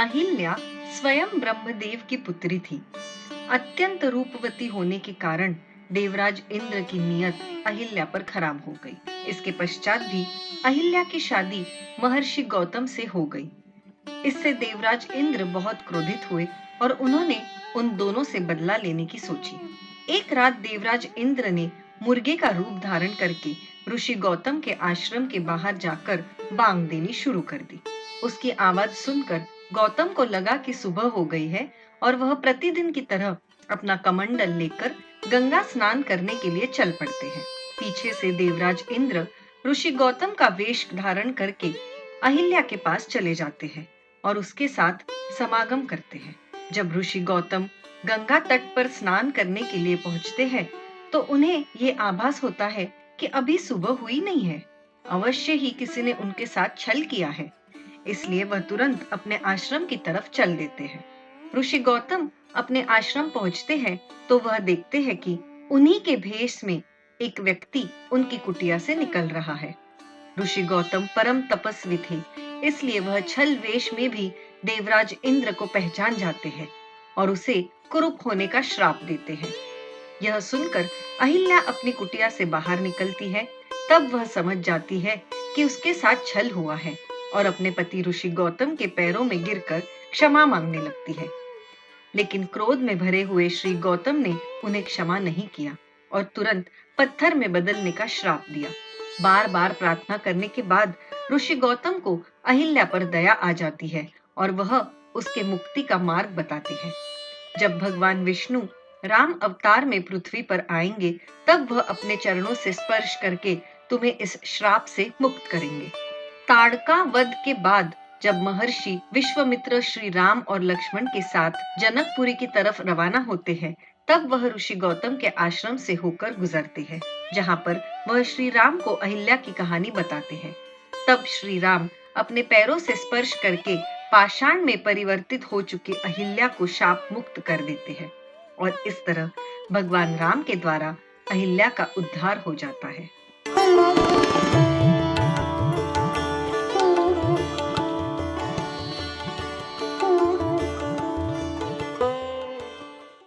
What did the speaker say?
अहिल्या स्वयं ब्रह्मदेव की पुत्री थी। अत्यंत रूपवती होने के कारण देवराज इंद्र की नियत अहिल्या पर खराब हो गई। इसके पश्चात भी अहिल्या की शादी महर्षि गौतम से हो गई। इससे देवराज इंद्र बहुत क्रोधित हुए और उन्होंने उन दोनों से बदला लेने की सोची। एक रात देवराज इंद्र ने मुर्गे का रूप धारण करके ऋषि गौतम के आश्रम के बाहर जाकर बांग देनी शुरू कर दी। उसकी आवाज सुनकर गौतम को लगा कि सुबह हो गई है और वह प्रतिदिन की तरह अपना कमंडल लेकर गंगा स्नान करने के लिए चल पड़ते हैं। पीछे से देवराज इंद्र ऋषि गौतम का वेश धारण करके अहिल्या के पास चले जाते हैं और उसके साथ समागम करते हैं। जब ऋषि गौतम गंगा तट पर स्नान करने के लिए पहुंचते हैं तो उन्हें ये आभास होता है कि अभी सुबह हुई नहीं है। अवश्य ही किसी ने उनके साथ छल किया है। इसलिए वह तुरंत अपने आश्रम की तरफ चल देते हैं। ऋषि गौतम अपने आश्रम पहुंचते हैं तो वह देखते हैं कि उन्हीं के भेष में एक व्यक्ति उनकी कुटिया से निकल रहा है। ऋषि गौतम परम तपस्वी थे, इसलिए वह छल वेश में भी देवराज इंद्र को पहचान जाते हैं और उसे कुरूप होने का श्राप देते हैं। यह सुनकर अहिल्या अपनी कुटिया से बाहर निकलती है। तब वह समझ जाती है कि उसके साथ छल हुआ है और अपने पति ऋषि गौतम के पैरों में गिरकर क्षमा मांगने लगती है। लेकिन क्रोध में भरे हुए श्री गौतम ने उन्हें क्षमा नहीं किया और तुरंत पत्थर में बदलने का श्राप दिया। बार बार प्रार्थना करने के बाद ऋषि गौतम को अहिल्या पर दया आ जाती है और वह उसके मुक्ति का मार्ग बताते हैं। जब भगवान विष्णु राम अवतार में पृथ्वी पर आएंगे तब वह अपने चरणों से स्पर्श करके तुम्हें इस श्राप से मुक्त करेंगे। ताड़का वध के बाद जब महर्षि विश्वामित्र श्री राम और लक्ष्मण के साथ जनकपुरी की तरफ रवाना होते हैं तब वह ऋषि गौतम के आश्रम से होकर गुजरते हैं, जहाँ पर वह श्री राम को अहिल्या की कहानी बताते हैं। तब श्री राम अपने पैरों से स्पर्श करके पाषाण में परिवर्तित हो चुकी अहिल्या को शाप मुक्त कर देते हैं और इस तरह भगवान राम के द्वारा अहिल्या का उद्धार हो जाता है।